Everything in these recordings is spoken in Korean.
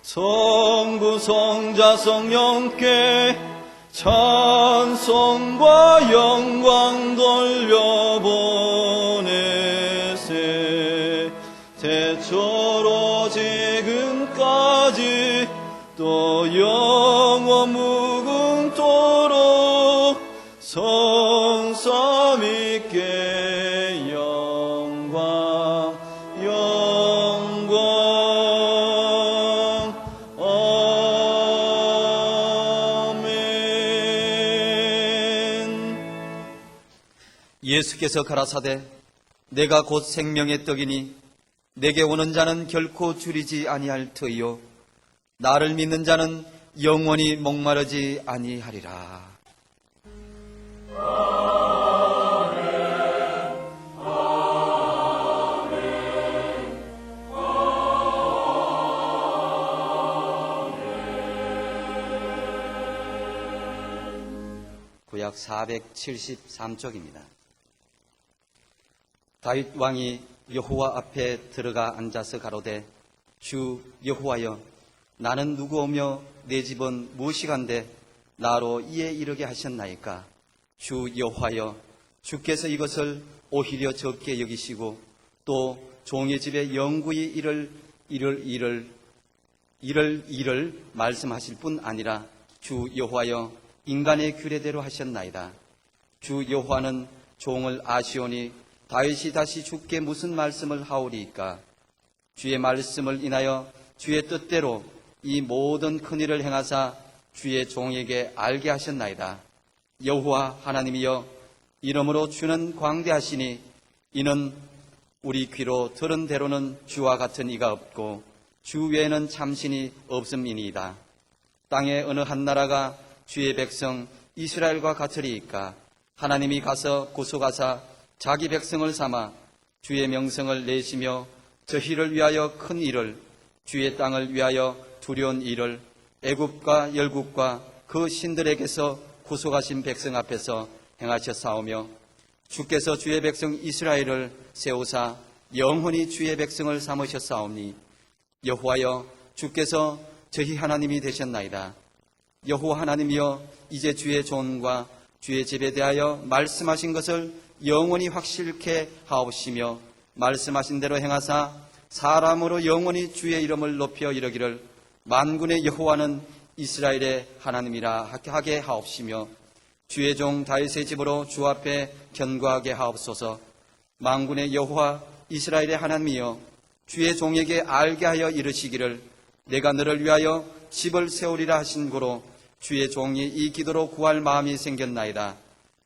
성부 성자 성령께 찬송과 영광 돌려보내세. 태초로 지금까지 또 영원 무궁토록 성삼위께 영광 영광. 아멘. 예수께서 가라사대 내가 곧 생명의 떡이니 내게 오는 자는 결코 줄이지 아니할 터이요 나를 믿는 자는 영원히 목마르지 아니하리라. 구약 473쪽입니다. 다윗 왕이 여호와 앞에 들어가 앉아서 가로되 주 여호와여 나는 누구오며 내 집은 무엇이간데 나로 이에 이르게 하셨나이까. 주 여호와여 주께서 이것을 오히려 적게 여기시고 또 종의 집에 영구히 이를 말씀하실 뿐 아니라 주 여호와여 인간의 규례대로 하셨나이다. 주 여호와는 종을 아시오니 다윗이 다시 주께 무슨 말씀을 하오리이까. 주의 말씀을 인하여 주의 뜻대로 이 모든 큰일을 행하사 주의 종에게 알게 하셨나이다. 여호와 하나님이여 이러므로 주는 광대하시니 이는 우리 귀로 들은 대로는 주와 같은 이가 없고 주 외에는 참신이 없음이니이다. 땅의 어느 한 나라가 주의 백성 이스라엘과 같으리이까. 하나님이 가서 구속하사 자기 백성을 삼아 주의 명성을 내시며 저희를 위하여 큰 일을 주의 땅을 위하여 두려운 일을 애굽과 열국과 그 신들에게서 구속하신 백성 앞에서 행하셨사오며 주께서 주의 백성 이스라엘을 세우사 영원히 주의 백성을 삼으셨사오니 여호와여 주께서 저희 하나님이 되셨나이다. 여호와 하나님이여 이제 주의 종과 주의 집에 대하여 말씀하신 것을 영원히 확실케 하옵시며 말씀하신 대로 행하사 사람으로 영원히 주의 이름을 높여 이르기를 만군의 여호와는 이스라엘의 하나님이라 하게 하옵시며 주의 종 다윗의 집으로 주 앞에 견고하게 하옵소서. 만군의 여호와 이스라엘의 하나님이여 주의 종에게 알게 하여 이르시기를 내가 너를 위하여 집을 세우리라 하신 고로 주의 종이 이 기도로 구할 마음이 생겼나이다.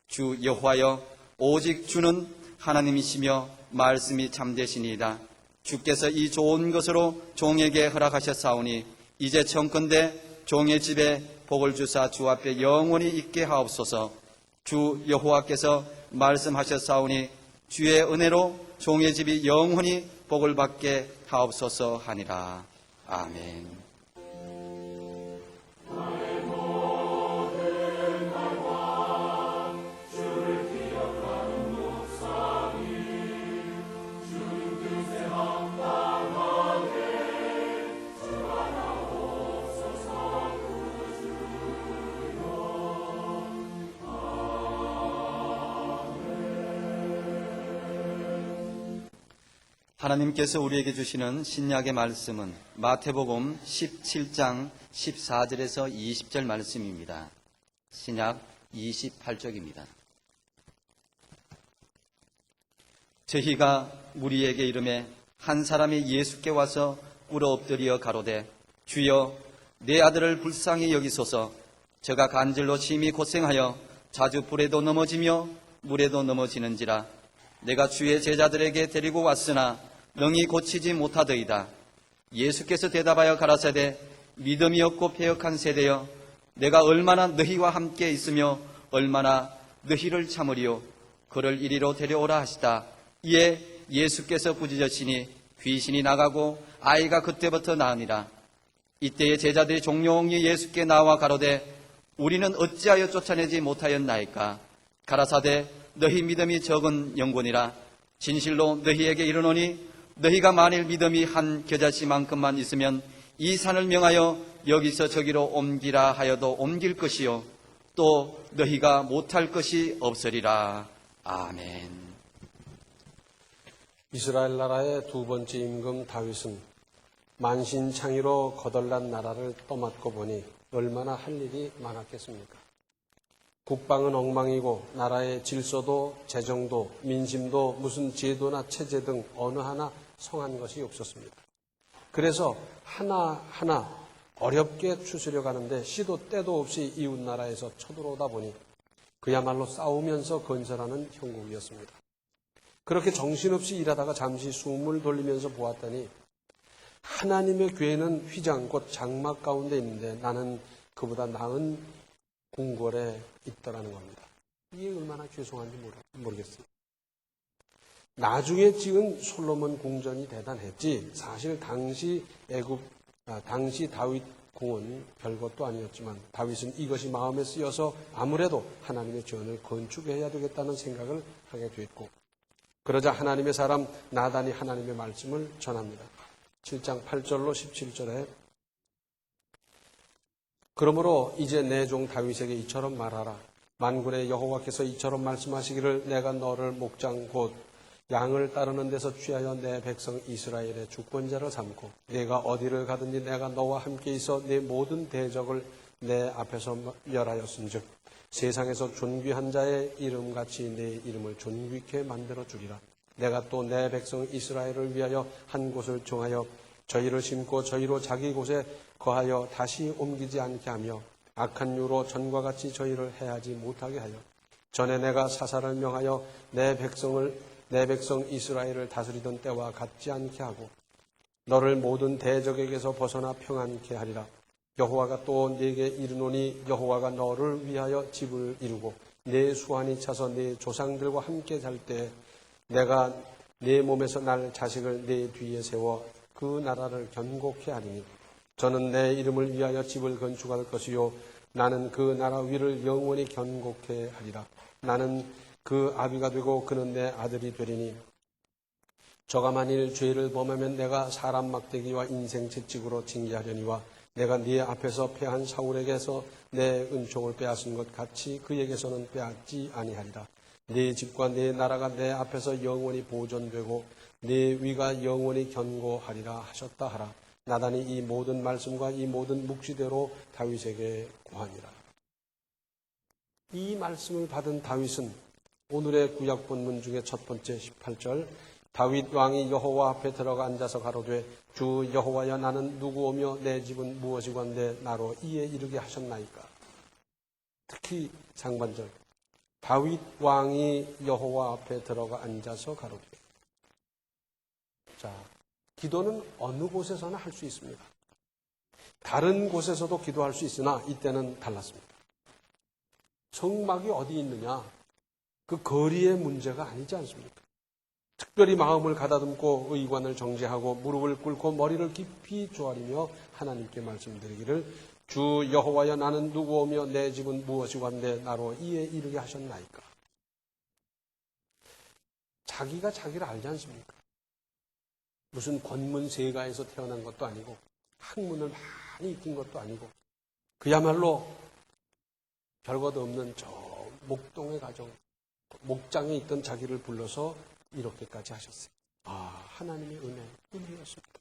주 여호와여 오직 주는 하나님이시며 말씀이 참되시니이다. 주께서 이 좋은 것으로 종에게 허락하셨사오니 이제 청컨대 종의 집에 복을 주사 주 앞에 영원히 있게 하옵소서. 주 여호와께서 말씀하셨사오니 주의 은혜로 종의 집이 영원히 복을 받게 하옵소서 하니라. 아멘. 하나님께서 우리에게 주시는 신약의 말씀은 마태복음 17장 14절에서 20절 말씀입니다. 신약 28쪽입니다. 저희가 무리에게 이르매 한 사람이 예수께 와서 꿇어 엎드려 가로되 주여 내 아들을 불쌍히 여기소서. 저가 간질로 심히 고생하여 자주 불에도 넘어지며 물에도 넘어지는지라. 내가 주의 제자들에게 데리고 왔으나 능히 고치지 못하더이다. 예수께서 대답하여 가라사대 믿음이 없고 패역한 세대여 내가 얼마나 너희와 함께 있으며 얼마나 너희를 참으리요. 그를 이리로 데려오라 하시다. 이에 예수께서 부짖으시니 귀신이 나가고 아이가 그때부터 나으니라. 이때에 제자들이 종용이 예수께 나와 가로되 우리는 어찌하여 쫓아내지 못하였나이까. 가라사대 너희 믿음이 적은 영혼이라. 진실로 너희에게 이르노니 너희가 만일 믿음이 한 겨자씨만큼만 있으면 이 산을 명하여 여기서 저기로 옮기라 하여도 옮길 것이요 또 너희가 못할 것이 없으리라. 아멘. 이스라엘 나라의 두 번째 임금 다윗은 만신창이로 거덜난 나라를 떠맡고 보니 얼마나 할 일이 많았겠습니까? 국방은 엉망이고 나라의 질서도 재정도 민심도 무슨 제도나 체제 등 어느 하나 성한 것이 없었습니다. 그래서 하나하나 어렵게 추스려 가는데 시도 때도 없이 이웃 나라에서 쳐들어오다 보니 그야말로 싸우면서 건설하는 형국이었습니다. 그렇게 정신없이 일하다가 잠시 숨을 돌리면서 보았더니 하나님의 교회는 휘장 곧 장막 가운데 있는데 나는 그보다 나은 궁궐에 있더라는 겁니다. 이게 얼마나 죄송한지 모르겠어요. 나중에 지은 솔로몬 궁전이 대단했지 사실 당시 다윗 궁은 별것도 아니었지만 다윗은 이것이 마음에 쓰여서 아무래도 하나님의 전을 건축해야 되겠다는 생각을 하게 됐고 그러자 하나님의 사람 나단이 하나님의 말씀을 전합니다. 7장 8절로 17절에 그러므로 이제 내 종 다윗에게 이처럼 말하라. 만군의 여호와께서 이처럼 말씀하시기를 내가 너를 목장 곧 양을 따르는 데서 취하여 내 백성 이스라엘의 주권자를 삼고 내가 어디를 가든지 내가 너와 함께 있어 내 모든 대적을 내 앞에서 멸하였은즉 세상에서 존귀한 자의 이름같이 내 이름을 존귀케 만들어 주리라. 내가 또 내 백성 이스라엘을 위하여 한 곳을 정하여 저희를 심고 저희로 자기 곳에 거하여 다시 옮기지 않게 하며 악한 유로 전과 같이 저희를 해하지 못하게 하여 전에 내가 사사를 명하여 내 백성 이스라엘을 다스리던 때와 같지 않게 하고 너를 모든 대적에게서 벗어나 평안케 하리라. 여호와가 또 네게 이르노니 여호와가 너를 위하여 집을 이루고 네 수완이 차서 네 조상들과 함께 잘 때 내가 네 몸에서 날 자식을 네 뒤에 세워 그 나라를 견고케 하리니 저는 내 이름을 위하여 집을 건축할 것이요 나는 그 나라 위를 영원히 견고케 하리라. 나는 그 아비가 되고 그는 내 아들이 되리니 저가 만일 죄를 범하면 내가 사람 막대기와 인생 채찍으로 징계하려니와 내가 네 앞에서 패한 사울에게서 내 은총을 빼앗은 것 같이 그에게서는 빼앗지 아니하리라. 네 집과 네 나라가 내 앞에서 영원히 보존되고 네 위가 영원히 견고하리라 하셨다 하라. 나단이 이 모든 말씀과 이 모든 묵시대로 다윗에게 고하니라. 이 말씀을 받은 다윗은 오늘의 구약 본문 중에 첫 번째 18절 다윗 왕이 여호와 앞에 들어가 앉아서 가로되 주 여호와여 나는 누구오며 내 집은 무엇이건대 나로 이에 이르게 하셨나이까. 특히 상반절 다윗 왕이 여호와 앞에 들어가 앉아서 가로되. 자, 기도는 어느 곳에서나 할 수 있습니다. 다른 곳에서도 기도할 수 있으나 이때는 달랐습니다. 성막이 어디 있느냐? 그 거리의 문제가 아니지 않습니까? 특별히 마음을 가다듬고 의관을 정제하고 무릎을 꿇고 머리를 깊이 조아리며 하나님께 말씀드리기를 주 여호와여 나는 누구오며 내 집은 무엇이건대 나로 이에 이르게 하셨나이까. 자기가 자기를 알지 않습니까? 무슨 권문 세가에서 태어난 것도 아니고 학문을 많이 익힌 것도 아니고 그야말로 별것 없는 저 목동의 가정 목장에 있던 자기를 불러서 이렇게까지 하셨어요. 하나님의 은혜였습니다.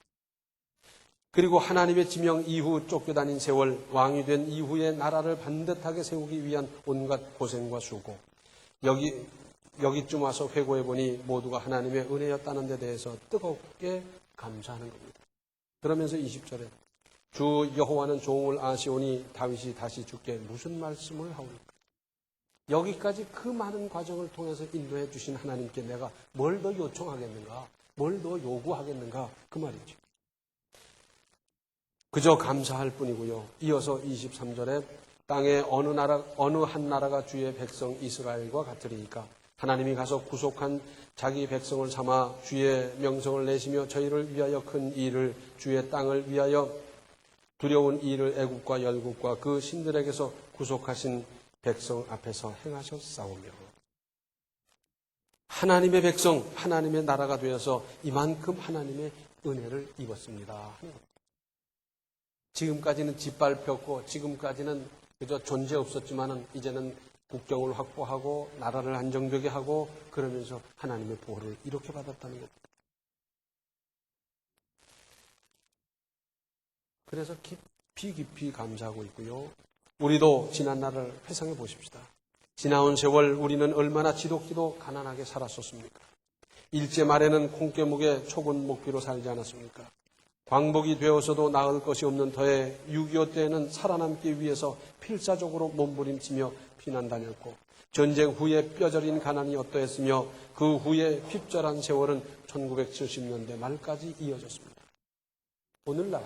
그리고 하나님의 지명 이후 쫓겨다닌 세월 왕이 된 이후에 나라를 반듯하게 세우기 위한 온갖 고생과 수고 여기쯤 와서 회고해보니 모두가 하나님의 은혜였다는 데 대해서 뜨겁게 감사하는 겁니다. 그러면서 20절에 주 여호와는 종을 아시오니 다윗이 다시 주께 무슨 말씀을 하오니까. 여기까지 그 많은 과정을 통해서 인도해 주신 하나님께 내가 뭘 더 요청하겠는가, 뭘 더 요구하겠는가 그 말이죠. 그저 감사할 뿐이고요. 이어서 23절에 땅에 어느 한 나라가 주의 백성 이스라엘과 같으리니까 하나님이 가서 구속한 자기 백성을 삼아 주의 명성을 내시며 저희를 위하여 큰 일을 주의 땅을 위하여 두려운 일을 애국과 열국과 그 신들에게서 구속하신 백성 앞에서 행하셨사오며 하나님의 백성, 하나님의 나라가 되어서 이만큼 하나님의 은혜를 입었습니다. 지금까지는 짓밟혔고 지금까지는 그저 존재 없었지만은 이제는 국경을 확보하고 나라를 안정되게 하고 그러면서 하나님의 보호를 이렇게 받았다는 겁니다. 그래서 깊이 감사하고 있고요. 우리도 지난 날을 회상해 보십시다. 지나온 세월 우리는 얼마나 지독히도 가난하게 살았었습니까? 일제 말에는 콩깨묵에 촉은 목비로 살지 않았습니까? 광복이 되어서도 나을 것이 없는 터에 6.25 때에는 살아남기 위해서 필사적으로 몸부림치며 피난 다녔고 전쟁 후에 뼈저린 가난이 어떠했으며 그 후에 핍절한 세월은 1970년대 말까지 이어졌습니다. 오늘날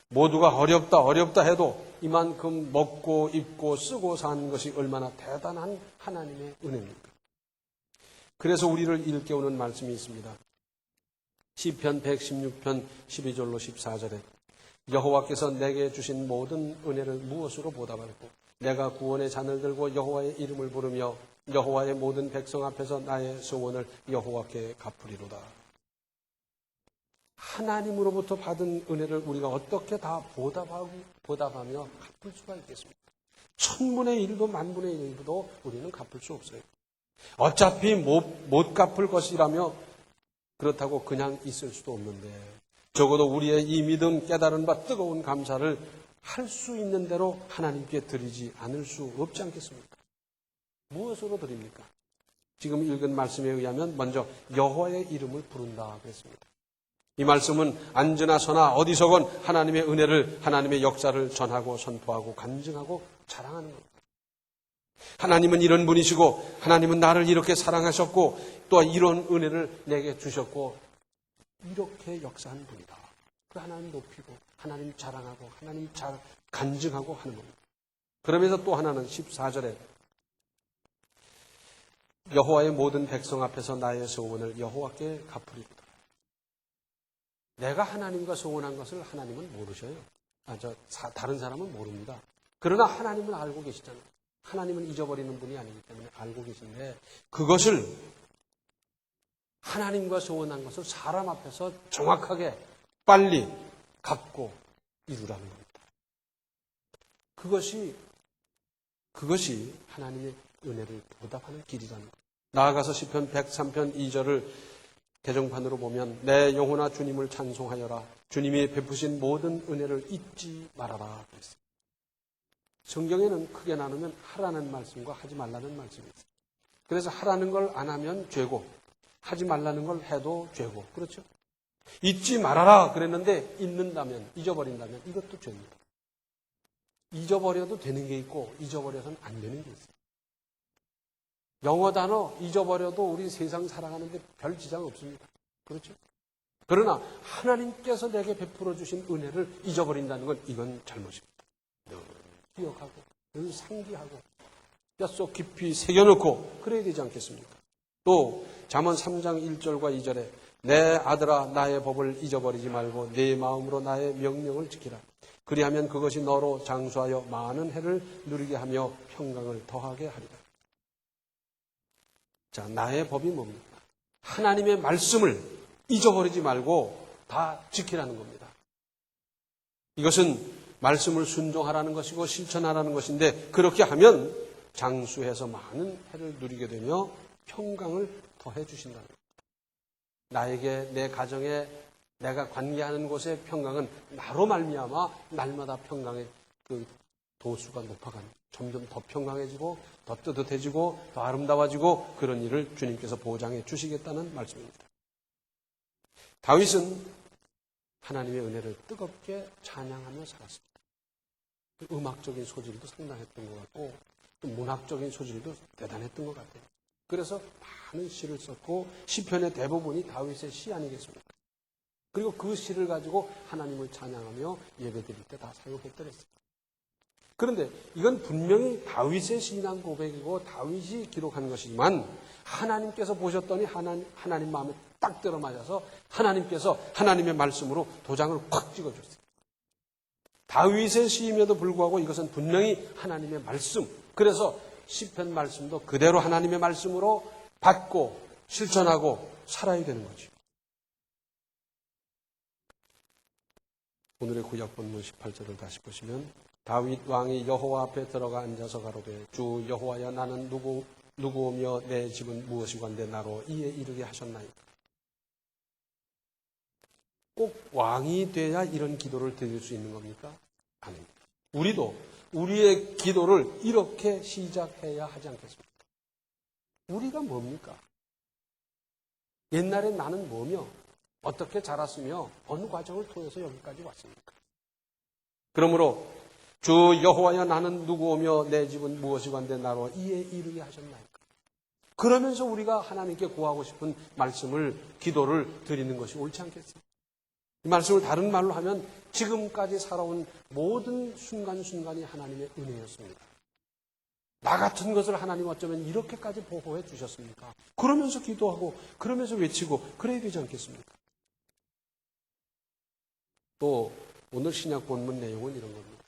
모두가 어렵다 해도 이만큼 먹고 입고 쓰고 사는 것이 얼마나 대단한 하나님의 은혜입니까? 그래서 우리를 일깨우는 말씀이 있습니다. 시편 116편 12절로 14절에 여호와께서 내게 주신 모든 은혜를 무엇으로 보답할고 내가 구원의 잔을 들고 여호와의 이름을 부르며 여호와의 모든 백성 앞에서 나의 소원을 여호와께 갚으리로다. 하나님으로부터 받은 은혜를 우리가 어떻게 다 보답하며 갚을 수가 있겠습니까? 1000분의 1도 10,000분의 1도 우리는 갚을 수 없어요. 어차피 못 갚을 것이라며 그렇다고 그냥 있을 수도 없는데 적어도 우리의 이 믿음, 깨달은 바 뜨거운 감사를 할 수 있는 대로 하나님께 드리지 않을 수 없지 않겠습니까? 무엇으로 드립니까? 지금 읽은 말씀에 의하면 먼저 여호와의 이름을 부른다 그랬습니다. 이 말씀은 안저나 서나 어디서건 하나님의 은혜를, 하나님의 역사를 전하고 선포하고 간증하고 자랑하는 겁니다. 하나님은 이런 분이시고 하나님은 나를 이렇게 사랑하셨고 또 이런 은혜를 내게 주셨고 이렇게 역사한 분이다. 그 하나님 높이고 하나님 자랑하고 하나님 간증하고 하는 겁니다. 그러면서 또 하나는 14절에 여호와의 모든 백성 앞에서 나의 소원을 여호와께 갚으리로다. 내가 하나님과 소원한 것을 하나님은 모르셔요. 다른 사람은 모릅니다. 그러나 하나님은 알고 계시잖아요. 하나님은 잊어버리는 분이 아니기 때문에 알고 계신데 그것을 하나님과 소원한 것을 사람 앞에서 정확하게 빨리 갚고 이루라는 겁니다. 그것이 하나님의 은혜를 보답하는 길이라는 겁니다. 나아가서 시편 103편 2절을 개정판으로 보면 내 영혼아 주님을 찬송하여라. 주님이 베푸신 모든 은혜를 잊지 말아라 그랬어요. 성경에는 크게 나누면 하라는 말씀과 하지 말라는 말씀이 있어요. 그래서 하라는 걸 안 하면 죄고 하지 말라는 걸 해도 죄고 그렇죠? 잊지 말아라 그랬는데 잊는다면 잊어버린다면 이것도 죄입니다. 잊어버려도 되는 게 있고 잊어버려서는 안 되는 게 있어요. 영어 단어 잊어버려도 우리 세상 살아가는데 별 지장 없습니다. 그렇죠? 그러나 하나님께서 내게 베풀어 주신 은혜를 잊어버린다는 건 이건 잘못입니다. 기억하고 늘 상기하고 뼛속 깊이 새겨놓고 그래야 되지 않겠습니까? 또 잠언 3장 1절과 2절에 내 아들아 나의 법을 잊어버리지 말고 내 마음으로 나의 명령을 지키라. 그리하면 그것이 너로 장수하여 많은 해를 누리게 하며 평강을 더하게 하리라. 자, 나의 법이 뭡니까? 하나님의 말씀을 잊어버리지 말고 다 지키라는 겁니다. 이것은 말씀을 순종하라는 것이고 실천하라는 것인데 그렇게 하면 장수해서 많은 해를 누리게 되며 평강을 더해 주신다는 겁니다. 나에게 내 가정에 내가 관계하는 곳의 평강은 나로 말미암아 날마다 평강의 그 도수가 높아가는 점점 더 평강해지고 더 뜨뜻해지고 더 아름다워지고 그런 일을 주님께서 보장해 주시겠다는 말씀입니다. 다윗은 하나님의 은혜를 뜨겁게 찬양하며 살았습니다. 음악적인 소질도 상당했던 것 같고 또 문학적인 소질도 대단했던 것 같아요. 그래서 많은 시를 썼고 시편의 대부분이 다윗의 시 아니겠습니까? 그리고 그 시를 가지고 하나님을 찬양하며 예배드릴 때 다 사용했더랬어요. 그런데 이건 분명히 다윗의 신앙 고백이고 다윗이 기록한 것이지만 하나님께서 보셨더니 하나님 마음에 딱 들어맞아서 하나님께서 하나님의 말씀으로 도장을 확 찍어줬어요. 다윗의 시임에도 불구하고 이것은 분명히 하나님의 말씀. 그래서 시편 말씀도 그대로 하나님의 말씀으로 받고 실천하고 살아야 되는 거죠. 오늘의 구약 본문 18절을 다시 보시면 다윗 왕이 여호와 앞에 들어가 앉아서 가로되 주 여호와여 나는 누구오며 내 집은 무엇이건대 나로 이에 이르게 하셨나이까. 꼭 왕이 돼야 이런 기도를 드릴 수 있는 겁니까? 아닙니다. 우리도 우리의 기도를 이렇게 시작해야 하지 않겠습니까? 우리가 뭡니까? 옛날에 나는 뭐며 어떻게 자랐으며 어느 과정을 통해서 여기까지 왔습니까? 그러므로 주 여호와여 나는 누구오며 내 집은 무엇이건대 나로 이에 이르게 하셨나이까. 그러면서 우리가 하나님께 구하고 싶은 말씀을 기도를 드리는 것이 옳지 않겠습니까? 이 말씀을 다른 말로 하면 지금까지 살아온 모든 순간순간이 하나님의 은혜였습니다. 나 같은 것을 하나님 어쩌면 이렇게까지 보호해 주셨습니까? 그러면서 기도하고 그러면서 외치고 그래야 되지 않겠습니까? 또 오늘 신약 본문 내용은 이런 겁니다.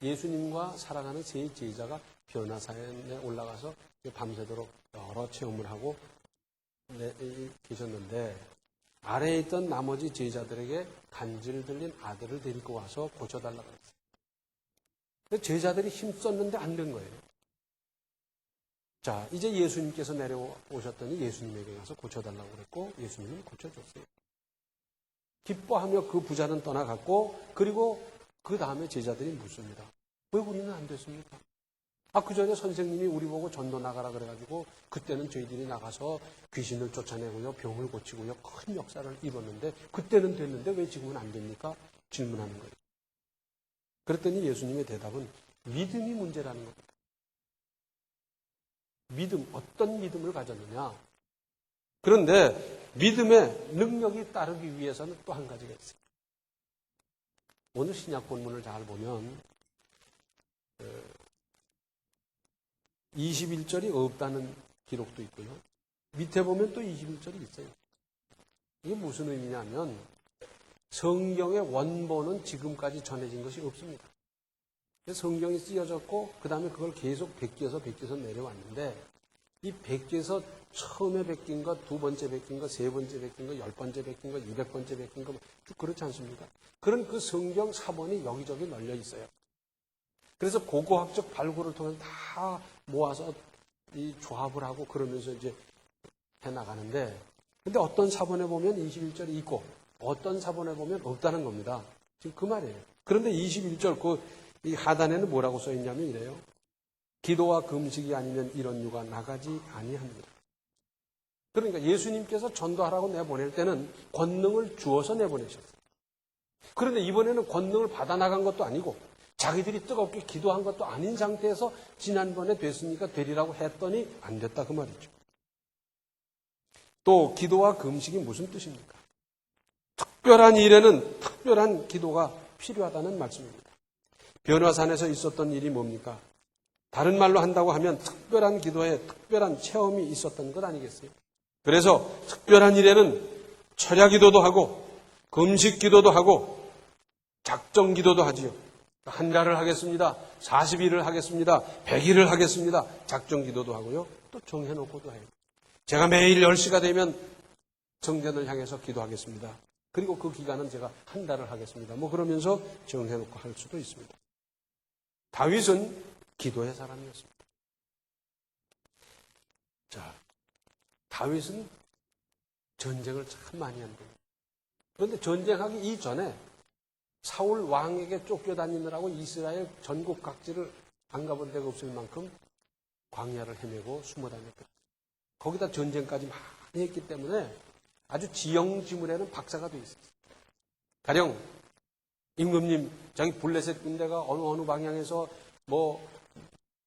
예수님과 사랑하는 세 제자가 변화산에 올라가서 밤새도록 여러 체험을 하고 계셨는데 아래에 있던 나머지 제자들에게 간질 들린 아들을 데리고 와서 고쳐달라고 했어요. 제자들이 힘썼는데 안 된 거예요. 자, 이제 예수님께서 내려오셨더니 예수님에게 가서 고쳐달라고 그랬고 예수님은 고쳐줬어요. 기뻐하며 그 부자는 떠나갔고 그리고 그 다음에 제자들이 묻습니다. 왜 우리는 안 됐습니까? 그 전에 선생님이 우리 보고 전도 나가라 그래가지고 그때는 저희들이 나가서 귀신을 쫓아내고요, 병을 고치고요, 큰 역사를 이뤘는데 그때는 됐는데 왜 지금은 안 됩니까? 질문하는 거예요. 그랬더니 예수님의 대답은 믿음이 문제라는 겁니다. 믿음, 어떤 믿음을 가졌느냐? 그런데 믿음의 능력이 따르기 위해서는 또 한 가지가 있어요. 오늘 신약 본문을 잘 보면 21절이 없다는 기록도 있고요. 밑에 보면 또 21절이 있어요. 이게 무슨 의미냐면 성경의 원본은 지금까지 전해진 것이 없습니다. 성경이 쓰여졌고 그 다음에 그걸 계속 베껴서 내려왔는데 이 베껴서 처음에 베낀 것, 두 번째 베낀 것, 세 번째 베낀 것, 10번째 베낀 것, 200번째 베낀 것 쭉 그렇지 않습니까? 그런 그 성경 사본이 여기저기 널려 있어요. 그래서 고고학적 발굴을 통해서 다 모아서 이 조합을 하고 그러면서 이제 해나가는데 근데 어떤 사본에 보면 21절이 있고 어떤 사본에 보면 없다는 겁니다. 지금 그 말이에요. 그런데 21절 이 하단에는 뭐라고 써 있냐면 이래요. 기도와 금식이 아니면 이런 유가 나가지 아니합니다. 그러니까 예수님께서 전도하라고 내보낼 때는 권능을 주어서 내보내셨어요. 그런데 이번에는 권능을 받아 나간 것도 아니고 자기들이 뜨겁게 기도한 것도 아닌 상태에서 지난번에 됐으니까 되리라고 했더니 안 됐다 그 말이죠. 또 기도와 금식이 무슨 뜻입니까? 특별한 일에는 특별한 기도가 필요하다는 말씀입니다. 변화산에서 있었던 일이 뭡니까? 다른 말로 한다고 하면 특별한 기도에 특별한 체험이 있었던 것 아니겠어요? 그래서 특별한 일에는 철야 기도도 하고 금식 기도도 하고 작정 기도도 하지요. 한 달을 하겠습니다. 40일을 하겠습니다. 100일을 하겠습니다. 작정 기도도 하고요. 또 정해놓고도 해요. 제가 매일 10시가 되면 성전을 향해서 기도하겠습니다. 그리고 그 기간은 제가 한 달을 하겠습니다. 그러면서 정해놓고 할 수도 있습니다. 다윗은 기도의 사람이었습니다. 자, 다윗은 전쟁을 참 많이 한 분이에요. 그런데 전쟁하기 이전에 사울 왕에게 쫓겨다니느라고 이스라엘 전국 각지를 안 가본 데가 없을 만큼 광야를 헤매고 숨어 다녔거든요. 거기다 전쟁까지 많이 했기 때문에 아주 지형지물에는 박사가 되어 있었어요. 가령 임금님 자기 블레셋 군대가 어느 방향에서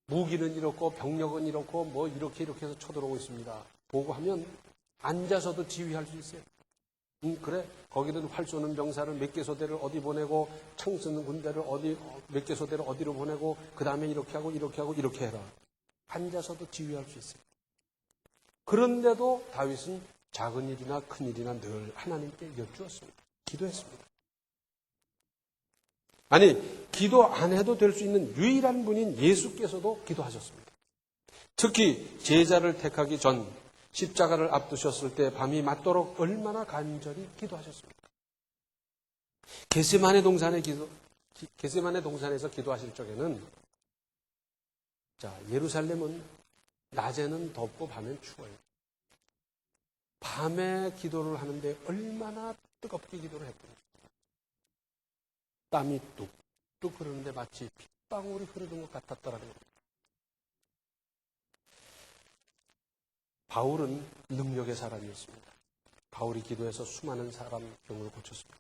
무기는 이렇고 병력은 이렇고 이렇게 해서 쳐들어오고 있습니다. 보고 하면 앉아서도 지휘할 수 있어요. 그래 거기는 활 쏘는 병사를 몇 개 소대를 어디 보내고 창 쓰는 군대를 몇 개 소대를 어디로 보내고 그 다음에 이렇게 하고 이렇게 해라. 앉아서도 지휘할 수 있어요. 그런데도 다윗은 작은 일이나 큰 일이나 늘 하나님께 여쭈었습니다. 기도했습니다. 아니 기도 안 해도 될 수 있는 유일한 분인 예수께서도 기도하셨습니다. 특히 제자를 택하기 전 십자가를 앞두셨을 때 밤이 맞도록 얼마나 간절히 기도하셨습니까? 겟세마네 동산에서 기도하실 적에는 자, 예루살렘은 낮에는 덥고 밤엔 추워요. 밤에 기도를 하는데 얼마나 뜨겁게 기도를 했던지. 땀이 뚝뚝 흐르는데 마치 빗방울이 흐르는 것 같았더라는 겁니다. 바울은 능력의 사람이었습니다. 바울이 기도해서 수많은 사람 병을 고쳤습니다.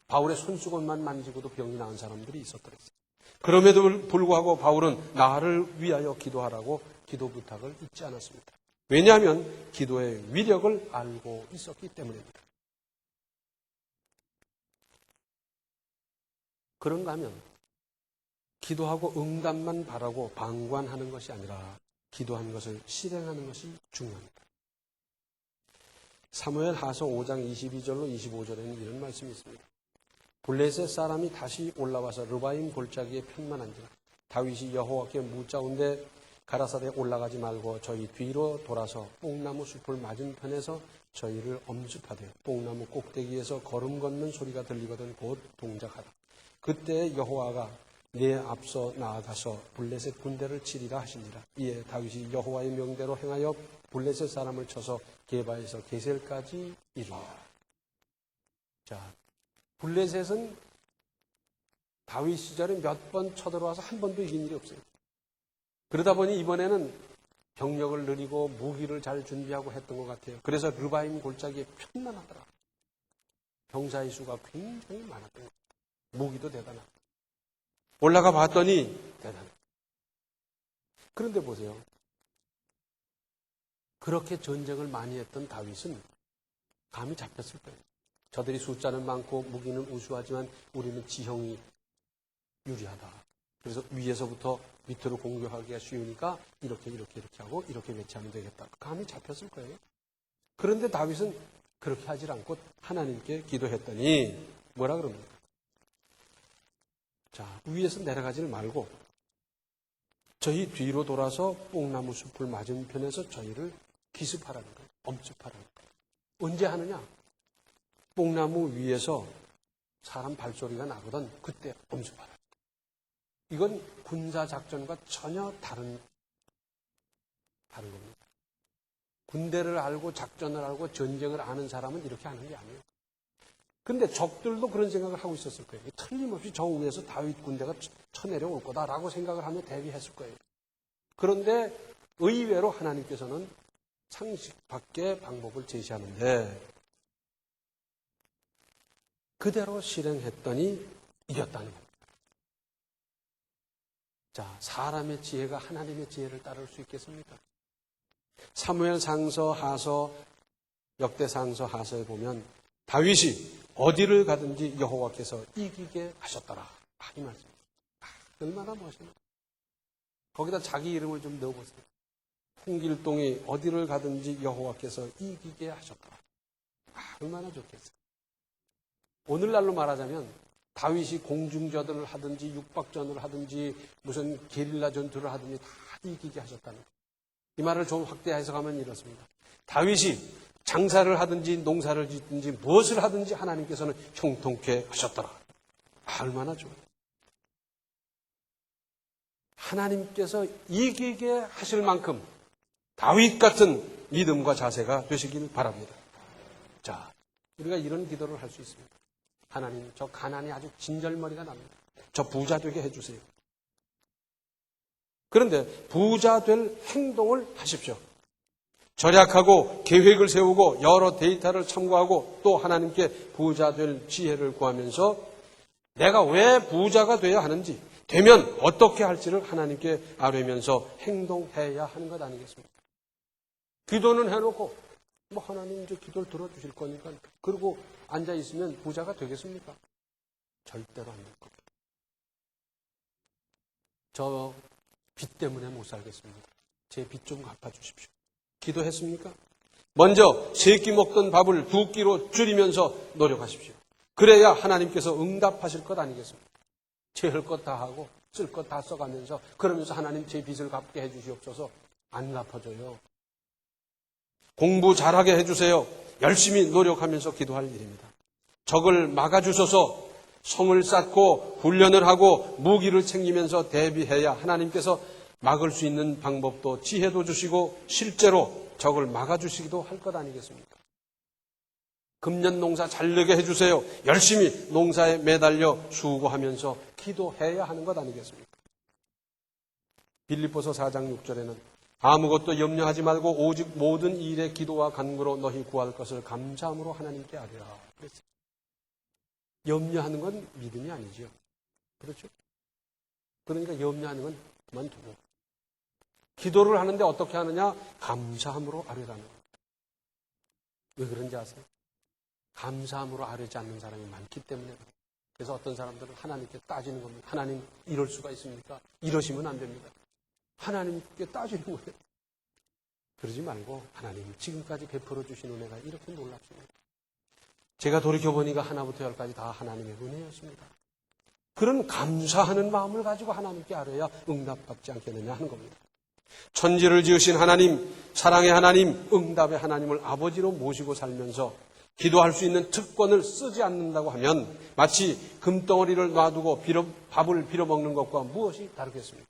바울의 손수건만 만지고도 병이 나은 사람들이 있었더랬어요. 그럼에도 불구하고 바울은 나를 위하여 기도하라고 기도 부탁을 잊지 않았습니다. 왜냐하면 기도의 위력을 알고 있었기 때문입니다. 그런가 하면 기도하고 응답만 바라고 방관하는 것이 아니라 기도한 것을 실행하는 것이 중요합니다. 사무엘 하서 5장 22절로 25절에는 이런 말씀이 있습니다. 블레셋 사람이 다시 올라와서 르바임 골짜기에 편만한지라 다윗이 여호와께 묻자온데 가라사대에 올라가지 말고 저희 뒤로 돌아서 뽕나무 숲을 맞은편에서 저희를 엄습하되 뽕나무 꼭대기에서 걸음 걷는 소리가 들리거든 곧 동작하라. 그때 여호와가 내 앞서 나아가서 블레셋 군대를 치리라 하시니라. 이에 다윗이 여호와의 명대로 행하여 블레셋 사람을 쳐서 게바에서 게셀까지 이르니라. 자, 블레셋은 다윗 시절에 몇 번 쳐들어와서 한 번도 이긴 일이 없어요. 그러다 보니 이번에는 병력을 늘리고 무기를 잘 준비하고 했던 것 같아요. 그래서 르바임 골짜기에 편만하더라. 병사의 수가 굉장히 많았던 거예요. 무기도 대단하고. 올라가 봤더니 대단해요. 그런데 보세요. 그렇게 전쟁을 많이 했던 다윗은 감이 잡혔을 거예요. 저들이 숫자는 많고 무기는 우수하지만 우리는 지형이 유리하다. 그래서 위에서부터 밑으로 공격하기가 쉬우니까 이렇게 하고 이렇게 배치하면 되겠다. 감이 잡혔을 거예요. 그런데 다윗은 그렇게 하질 않고 하나님께 기도했더니 뭐라 그럽니까? 자, 위에서 내려가지를 말고 저희 뒤로 돌아서 뽕나무 숲을 맞은편에서 저희를 기습하라는 거예요. 엄습하라는 거예요. 언제 하느냐? 뽕나무 위에서 사람 발소리가 나거든 그때 엄습하라. 이건 군사작전과 전혀 다른 겁니다. 군대를 알고 작전을 알고 전쟁을 아는 사람은 이렇게 하는 게 아니에요. 근데 적들도 그런 생각을 하고 있었을 거예요. 틀림없이 저 위에서 다윗 군대가 쳐내려올 거다라고 생각을 하며 대비했을 거예요. 그런데 의외로 하나님께서는 상식 밖의 방법을 제시하는데 그대로 실행했더니 이겼다는 겁니다. 자, 사람의 지혜가 하나님의 지혜를 따를 수 있겠습니까? 사무엘상서 하서 역대상서 하서에 보면 다윗이 어디를 가든지 여호와께서 이기게 하셨더라. 이 말씀입니다. 얼마나 멋있나. 거기다 자기 이름을 좀 넣어보세요. 홍길동이 어디를 가든지 여호와께서 이기게 하셨더라. 얼마나 좋겠어요. 오늘날로 말하자면 다윗이 공중전을 하든지 육박전을 하든지 무슨 게릴라 전투를 하든지 다 이기게 하셨다는 거예요. 이 말을 좀 확대 해석하면 이렇습니다. 다윗이 장사를 하든지 농사를 짓든지 무엇을 하든지 하나님께서는 형통케 하셨더라. 얼마나 좋아요. 하나님께서 이기게 하실 만큼 다윗 같은 믿음과 자세가 되시길 바랍니다. 자, 우리가 이런 기도를 할 수 있습니다. 하나님, 저 가난이 아주 진절머리가 납니다. 저 부자 되게 해주세요. 그런데 부자 될 행동을 하십시오. 절약하고 계획을 세우고 여러 데이터를 참고하고 또 하나님께 부자 될 지혜를 구하면서 내가 왜 부자가 돼야 하는지, 되면 어떻게 할지를 하나님께 아뢰면서 행동해야 하는 것 아니겠습니까? 기도는 해놓고 하나님 이제 기도를 들어주실 거니까 그러고 앉아있으면 부자가 되겠습니까? 절대로 안 될 겁니다. 저 빚 때문에 못 살겠습니다. 제 빚 좀 갚아주십시오. 기도했습니까? 먼저 3끼 먹던 밥을 2끼로 줄이면서 노력하십시오. 그래야 하나님께서 응답하실 것 아니겠습니까? 제 할 것 다 하고 쓸 것 다 써가면서 그러면서 하나님 제 빚을 갚게 해주시옵소서. 안 갚아줘요. 공부 잘하게 해주세요. 열심히 노력하면서 기도할 일입니다. 적을 막아주소서. 성을 쌓고 훈련을 하고 무기를 챙기면서 대비해야 하나님께서 막을 수 있는 방법도 지혜도 주시고 실제로 적을 막아주시기도 할 것 아니겠습니까? 금년 농사 잘 되게 해주세요. 열심히 농사에 매달려 수고하면서 기도해야 하는 것 아니겠습니까? 빌립보서 4장 6절에는 아무것도 염려하지 말고 오직 모든 일에 기도와 간구로 너희 구할 것을 감사함으로 하나님께 아뢰라. 그랬어요. 염려하는 건 믿음이 아니지요. 그렇죠? 그러니까 염려하는 건 그만두고 기도를 하는데 어떻게 하느냐? 감사함으로 아뢰라는 거예요. 왜 그런지 아세요? 감사함으로 아뢰지 않는 사람이 많기 때문에 그래요. 그래서 어떤 사람들은 하나님께 따지는 겁니다. 하나님 이럴 수가 있습니까? 이러시면 안 됩니다. 하나님께 따지는 거예요. 그러지 말고 하나님 지금까지 베풀어 주신 은혜가 이렇게 놀랍습니다. 제가 돌이켜보니까 하나부터 10까지 다 하나님의 은혜였습니다. 그런 감사하는 마음을 가지고 하나님께 아뢰야 응답받지 않겠느냐 하는 겁니다. 천지를 지으신 하나님, 사랑의 하나님, 응답의 하나님을 아버지로 모시고 살면서 기도할 수 있는 특권을 쓰지 않는다고 하면 마치 금덩어리를 놔두고 밥을 빌어먹는 것과 무엇이 다르겠습니까?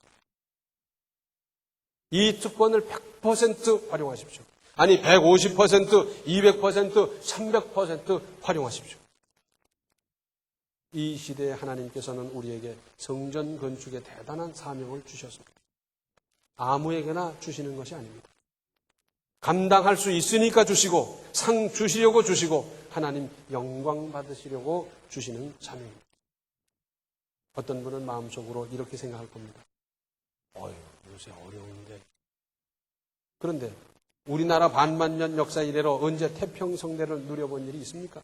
이 특권을 100% 활용하십시오. 아니 150%, 200%, 300% 활용하십시오. 이 시대에 하나님께서는 우리에게 성전 건축의 대단한 사명을 주셨습니다. 아무에게나 주시는 것이 아닙니다. 감당할 수 있으니까 주시고 상 주시려고 주시고 하나님 영광 받으시려고 주시는 사명입니다. 어떤 분은 마음속으로 이렇게 생각할 겁니다. 요새 어려운데. 그런데 우리나라 반만년 역사 이래로 언제 태평성대를 누려본 일이 있습니까?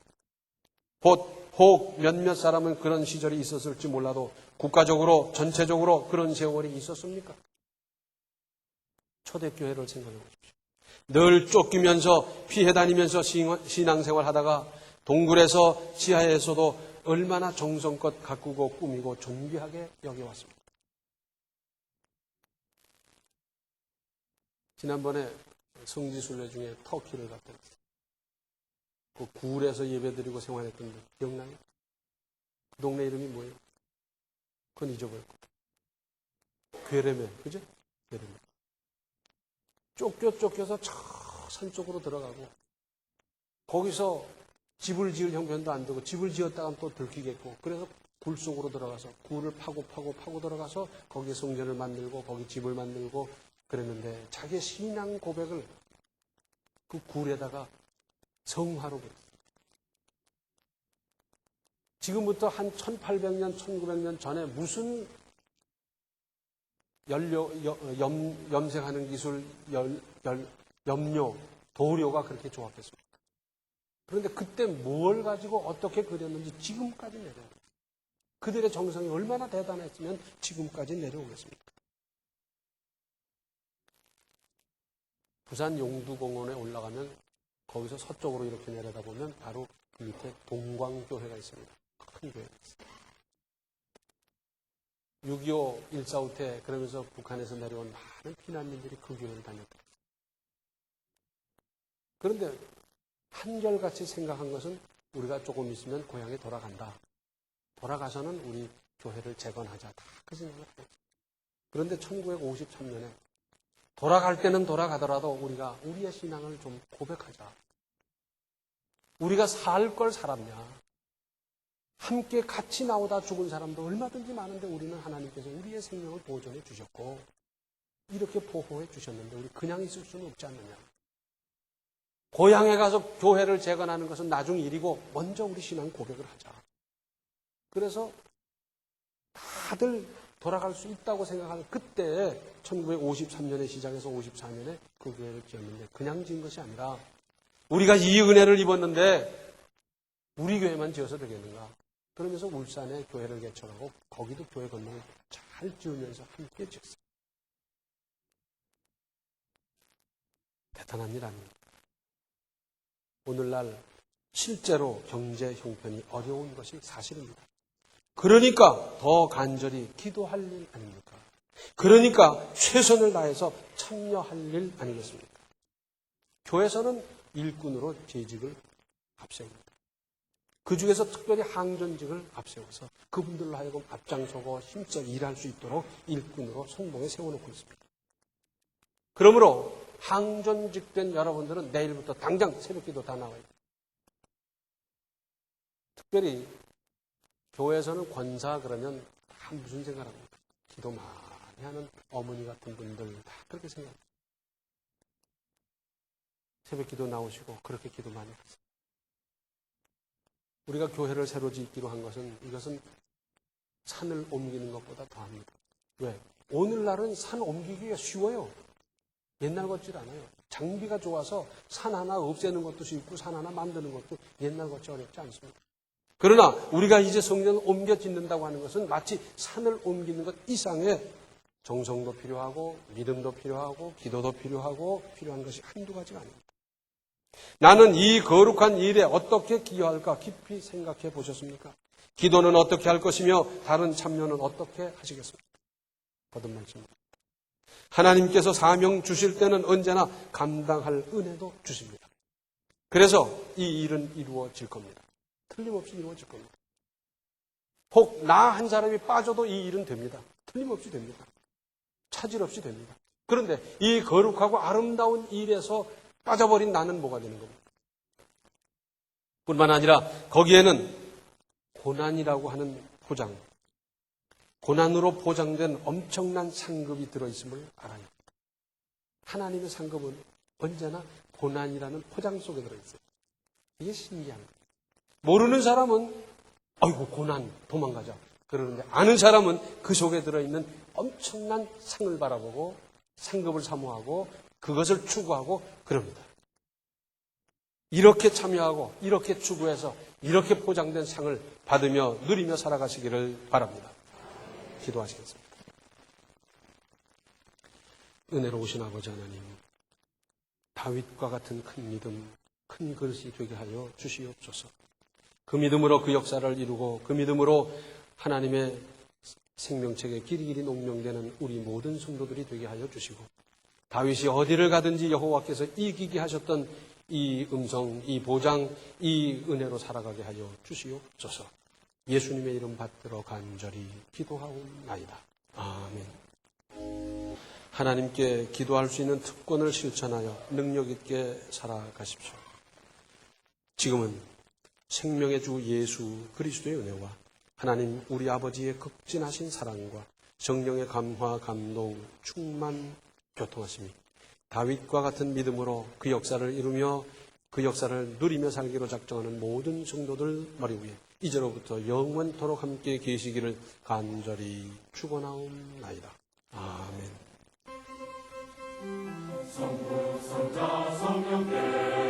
혹 몇몇 사람은 그런 시절이 있었을지 몰라도 국가적으로 전체적으로 그런 세월이 있었습니까? 초대교회를 생각해 보십시오. 늘 쫓기면서 피해 다니면서 신앙생활 하다가 동굴에서 지하에서도 얼마나 정성껏 가꾸고 꾸미고 존귀하게 여겨왔습니다. 지난번에 성지순례 중에 터키를 갔다 왔어요. 그 굴에서 예배드리고 생활했던 데 기억나요? 그 동네 이름이 뭐예요? 그건 잊어버렸고. 괴레메, 그죠? 괴레메. 쫓겨서 저 산 쪽으로 들어가고 거기서 집을 지을 형편도 안 되고 집을 지었다가 또 들키겠고 그래서 굴 속으로 들어가서 굴을 파고 들어가서 거기에 성전을 만들고 거기 집을 만들고 그랬는데 자기의 신앙 고백을 그 굴에다가 성화로 그랬어요. 지금부터 한 1800년, 1900년 전에 무슨 염색하는 기술, 염료, 도료가 그렇게 좋았겠습니까? 그런데 그때 뭘 가지고 어떻게 그렸는지 지금까지 내려오고 그들의 정성이 얼마나 대단했으면 지금까지 내려오겠습니까? 부산 용두공원에 올라가면 거기서 서쪽으로 이렇게 내려다보면 바로 그 밑에 동광교회가 있습니다. 큰 교회가 있습니다. 6.25 1.4후 때 그러면서 북한에서 내려온 많은 피난민들이 그 교회를 다녔다. 그런데 한결같이 생각한 것은 우리가 조금 있으면 고향에 돌아간다. 돌아가서는 우리 교회를 재건하자. 다 그 생각을 했어요. 그런데 1953년에 돌아갈 때는 돌아가더라도 우리가 우리의 신앙을 좀 고백하자. 우리가 살 걸 살았냐. 함께 같이 나오다 죽은 사람도 얼마든지 많은데 우리는 하나님께서 우리의 생명을 보존해 주셨고 이렇게 보호해 주셨는데 우리 그냥 있을 수는 없지 않느냐. 고향에 가서 교회를 재건하는 것은 나중 일이고 먼저 우리 신앙 고백을 하자. 그래서 다들 돌아갈 수 있다고 생각하는 그때 1953년에 시작해서 54년에 그 교회를 지었는데 그냥 지은 것이 아니라 우리가 이 은혜를 입었는데 우리 교회만 지어서 되겠는가. 그러면서 울산에 교회를 개척하고 거기도 교회 건물을 잘 지으면서 함께 지었어요. 대단한 일 아닙니까? 오늘날 실제로 경제 형편이 어려운 것이 사실입니다. 그러니까 더 간절히 기도할 일 아닙니까? 그러니까 최선을 다해서 참여할 일 아니겠습니까? 교회에서는 일꾼으로 재직을 앞세웁니다. 그 중에서 특별히 항전직을 앞세워서 그분들로 하여금 앞장서고 힘써 일할 수 있도록 일꾼으로 선봉에 세워놓고 있습니다. 그러므로 항전직된 여러분들은 내일부터 당장 새벽기도 다 나와요. 특별히 교회에서는 권사 그러면 다 무슨 생각합니까? 기도 많이 하는 어머니 같은 분들 다 그렇게 생각합니다. 새벽기도 나오시고 그렇게 기도 많이 하세요. 우리가 교회를 새로 짓기로 한 것은 이것은 산을 옮기는 것보다 더합니다. 왜? 오늘날은 산 옮기기가 쉬워요. 옛날 같질 않아요. 장비가 좋아서 산 하나 없애는 것도 쉽고 산 하나 만드는 것도 옛날 같이 어렵지 않습니다. 그러나 우리가 이제 성전을 옮겨 짓는다고 하는 것은 마치 산을 옮기는 것 이상의 정성도 필요하고 믿음도 필요하고 기도도 필요하고 필요한 것이 한두 가지가 아닙니다. 나는 이 거룩한 일에 어떻게 기여할까 깊이 생각해 보셨습니까? 기도는 어떻게 할 것이며 다른 참여는 어떻게 하시겠습니까? 거듭 말씀입니다. 하나님께서 사명 주실 때는 언제나 감당할 은혜도 주십니다. 그래서 이 일은 이루어질 겁니다. 틀림없이 이루어질 겁니다. 혹 나 한 사람이 빠져도 이 일은 됩니다. 틀림없이 됩니다. 차질 없이 됩니다. 그런데 이 거룩하고 아름다운 일에서 빠져버린 나는 뭐가 되는 겁니다. 뿐만 아니라 거기에는 고난이라고 하는 포장, 고난으로 포장된 엄청난 상급이 들어있음을 알아야 합니다. 하나님의 상급은 언제나 고난이라는 포장 속에 들어있어요. 이게 신기한 거예요. 모르는 사람은 아이고 고난 도망가자 그러는데 아는 사람은 그 속에 들어있는 엄청난 상을 바라보고 상급을 사모하고 그것을 추구하고 그럽니다. 이렇게 참여하고 이렇게 추구해서 이렇게 포장된 상을 받으며 누리며 살아가시기를 바랍니다. 기도하시겠습니다. 은혜로우신 아버지 하나님, 다윗과 같은 큰 믿음, 큰 그릇이 되게 하여 주시옵소서. 그 믿음으로 그 역사를 이루고 그 믿음으로 하나님의 생명책에 길이길이 농명되는 우리 모든 성도들이 되게 하여 주시고 다윗이 어디를 가든지 여호와께서 이기게 하셨던 이 음성, 이 보장, 이 은혜로 살아가게 하여 주시옵소서. 예수님의 이름 받들어 간절히 기도하옵나이다. 아멘. 하나님께 기도할 수 있는 특권을 실천하여 능력 있게 살아가십시오. 지금은 생명의 주 예수 그리스도의 은혜와 하나님 우리 아버지의 극진하신 사랑과 성령의 감화, 감동, 충만, 교통하심이 다윗과 같은 믿음으로 그 역사를 이루며 그 역사를 누리며 살기로 작정하는 모든 성도들 머리 위에 이제로부터 영원토록 함께 계시기를 간절히 축원하옵나이다. 아멘. 성부, 성자, 성령께